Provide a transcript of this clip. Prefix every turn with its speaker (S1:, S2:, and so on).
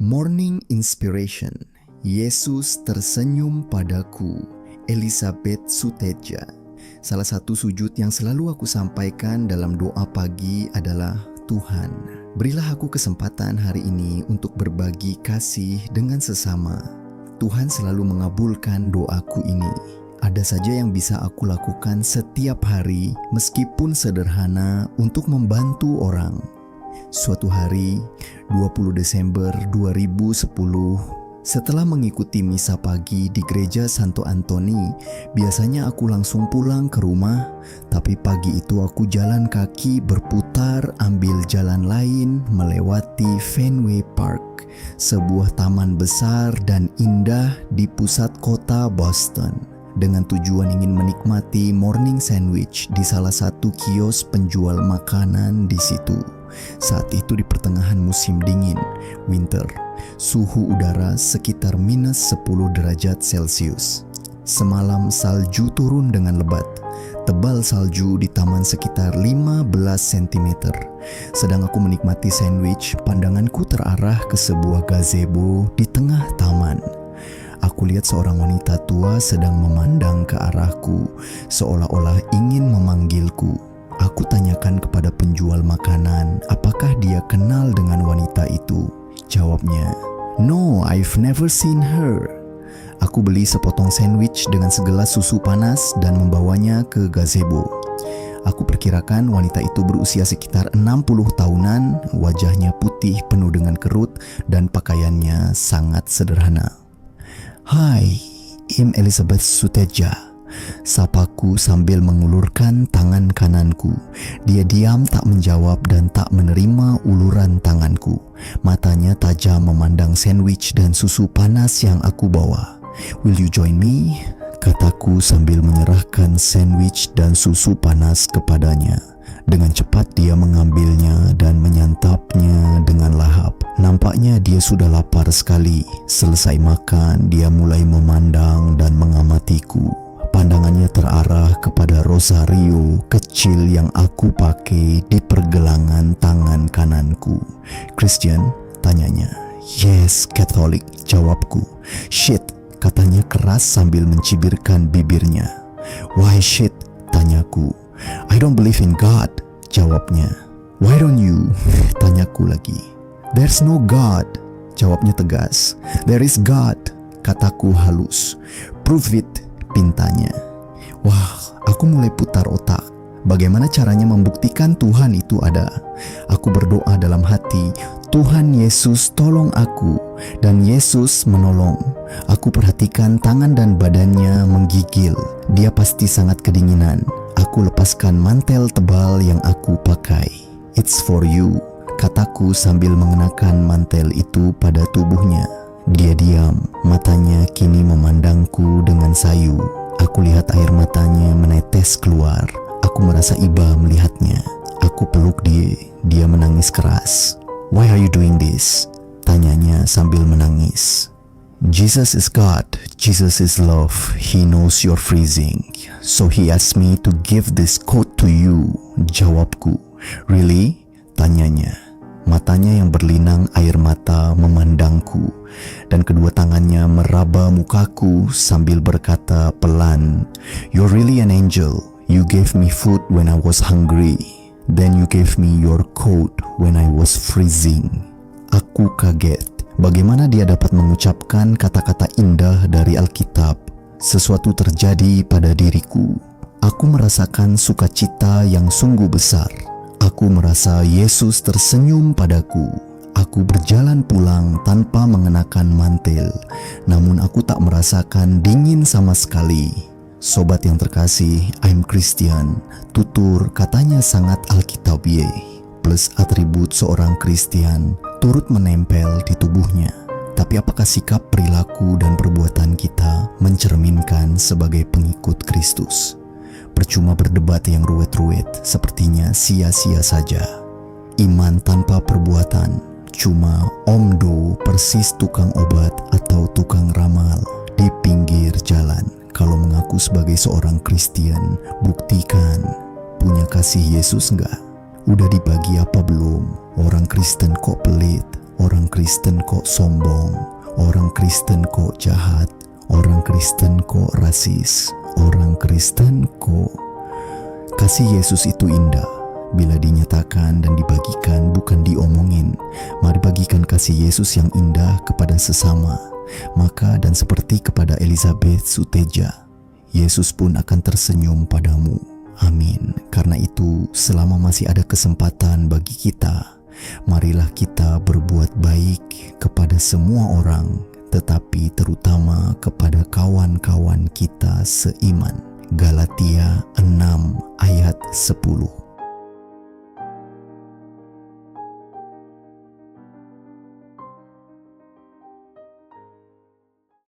S1: Morning Inspiration. Yesus tersenyum padaku. Elizabeth Suteja. Salah satu sujud yang selalu aku sampaikan dalam doa pagi adalah, Tuhan, berilah aku kesempatan hari ini untuk berbagi kasih dengan sesama. Tuhan selalu mengabulkan doaku ini. Ada saja yang bisa aku lakukan setiap hari, meskipun sederhana, untuk membantu orang. Suatu hari, 20 Desember 2010, setelah mengikuti misa pagi di gereja Santo Antoni, biasanya aku langsung pulang ke rumah, tapi pagi itu aku jalan kaki berputar ambil jalan lain melewati Fenway Park, sebuah taman besar dan indah di pusat kota Boston, dengan tujuan ingin menikmati morning sandwich di salah satu kios penjual makanan di situ. Saat itu di pertengahan musim dingin, winter, suhu udara sekitar minus 10 derajat Celcius. Semalam salju turun dengan lebat, tebal salju di taman sekitar 15 cm. Sedang aku menikmati sandwich, pandanganku terarah ke sebuah gazebo di tengah taman. Aku lihat seorang wanita tua sedang memandang ke arahku, seolah-olah ingin memanggilku. Aku tanyakan kepada penjual makanan, apakah dia kenal dengan wanita itu? Jawabnya, "No, I've never seen her." Aku beli sepotong sandwich dengan segelas susu panas dan membawanya ke gazebo. Aku perkirakan wanita itu berusia sekitar 60 tahunan, wajahnya putih penuh dengan kerut dan pakaiannya sangat sederhana. "Hai, I'm Elizabeth Suteja," sapaku sambil mengulurkan tangan kananku. Dia diam, tak menjawab dan tak menerima uluran tanganku. Matanya tajam memandang sandwich dan susu panas yang aku bawa. "Will you join me?" kataku sambil menyerahkan sandwich dan susu panas kepadanya. Dengan cepat dia mengambilnya dan menyantapnya dengan lahap. Nampaknya dia sudah lapar sekali. Selesai makan, dia mulai memandang dan mengamatiku. Pandangannya terarah kepada rosario kecil yang aku pakai di pergelangan tangan kananku. "Christian?" tanyanya. "Yes, Catholic," jawabku. "Shit," katanya keras sambil mencibirkan bibirnya. "Why shit?" tanyaku. "I don't believe in God," jawabnya. "Why don't you?" tanyaku lagi. "There's no God," jawabnya tegas. "There is God," kataku halus. "Prove it," pintanya. Wah, aku mulai putar otak. Bagaimana caranya membuktikan Tuhan itu ada? Aku berdoa dalam hati, "Tuhan Yesus, tolong aku." Dan Yesus menolong. Aku perhatikan tangan dan badannya menggigil. Dia pasti sangat kedinginan. Aku lepaskan mantel tebal yang aku pakai. "It's for you," kataku sambil mengenakan mantel itu pada tubuhnya. Dia diam, matanya kini memandangku dengan sayu. Aku lihat air matanya menetes keluar. Aku merasa iba melihatnya. Aku peluk dia. Dia menangis keras. "Why are you doing this?" tanyanya sambil menangis. "Jesus is God. Jesus is love. He knows you're freezing. So he asked me to give this coat to you," jawabku. "Really?" tanyanya. Matanya yang berlinang air mata memandangku, dan kedua tangannya meraba mukaku sambil berkata pelan, "You're really an angel. You gave me food when I was hungry. Then you gave me your coat when I was freezing." Aku kaget. Bagaimana dia dapat mengucapkan kata-kata indah dari Alkitab? Sesuatu terjadi pada diriku. Aku merasakan sukacita yang sungguh besar. Aku merasa Yesus tersenyum padaku. Aku berjalan pulang tanpa mengenakan mantel, namun aku tak merasakan dingin sama sekali. "Sobat yang terkasih, I'm Christian," tutur katanya sangat Alkitabiah, plus atribut seorang Kristen turut menempel di tubuhnya. Tapi apakah sikap, perilaku, dan perbuatan kita mencerminkan sebagai pengikut Kristus? Percuma berdebat yang ruwet-ruwet, sepertinya sia-sia saja. Iman tanpa perbuatan cuma omdo, persis tukang obat atau tukang ramal di pinggir jalan. Kalau mengaku sebagai seorang Kristen, buktikan. Punya kasih Yesus enggak? Udah dibagi apa belum? Orang Kristen kok pelit? orang Kristen kok sombong, orang Kristen kok jahat, orang Kristen kok rasis, orang Kristen kok... Kasih Yesus itu indah bila dinyatakan dan dibagikan, bukan diomongin. Mari bagikan kasih Yesus yang indah kepada sesama. Maka dan seperti kepada Elizabeth Suteja, Yesus pun akan tersenyum padamu. Amin. Karena itu, selama masih ada kesempatan bagi kita, marilah kita berbuat baik kepada semua orang, tetapi terutama kepada kawan-kawan kita seiman. Galatia 6 ayat 10.